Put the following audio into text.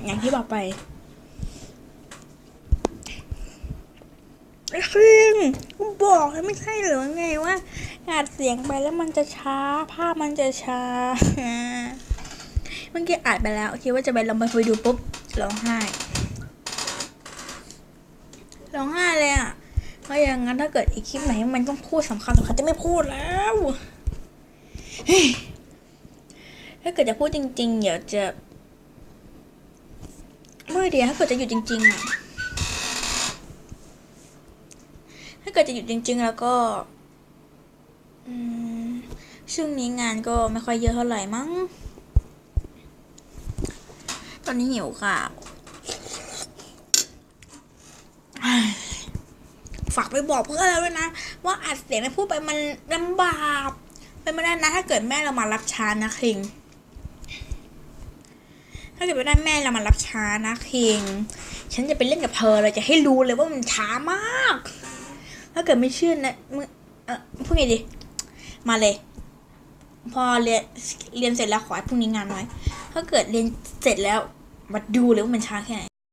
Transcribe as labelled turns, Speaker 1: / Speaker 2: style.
Speaker 1: อย่างที่บอกไปคือบอกแล้วไม่ใช่หรือไงว่าอัดเสียงไปแล้วมันจะช้าภาพมันจะช้าเมื่อกี้อัดไปแล้วคิดว่าจะไปลองไปคุยดูปุ๊บร้องไห้เลยอ่ะเพราะอย่างนั้นถ้าเกิดอีกคลิปไหนมันต้องพูดสำคัญจะไม่พูดแล้วถ้าเกิดจะพูดจริงๆเดี๋ยวจะไม่เดี๋ยวถ้าเกิดจะหยุดจริงๆอ่ะถ้าเกิดจะหยุดจริงๆแล้วก็ช่วงนี้งานก็ไม่ค่อยเยอะเท่าไหร่มั้งตอนนี้หิวค่ะฝากไปบอกเพื่อนแล้วด้วยนะว่าอัดเสียงแล้วพูดไปมันลำบากเป็นไม่ได้นะถ้าเกิดแม่เรามารับช้านะคิงถ้าเกิดไม่ได้แม่เรามารับช้านะคิงฉันจะไปเล่นกับเธอเลยจะให้รู้เลยว่ามันช้ามากถ้าเกิดไม่เชื่อนะพูดไงดีมาเลยพอเรียนเสร็จแล้วขอให้พรุ่งนี้งานไว้ถ้าเกิดเรียนเสร็จแล้วมาดูเลยว่ามันช้าแค่ไหน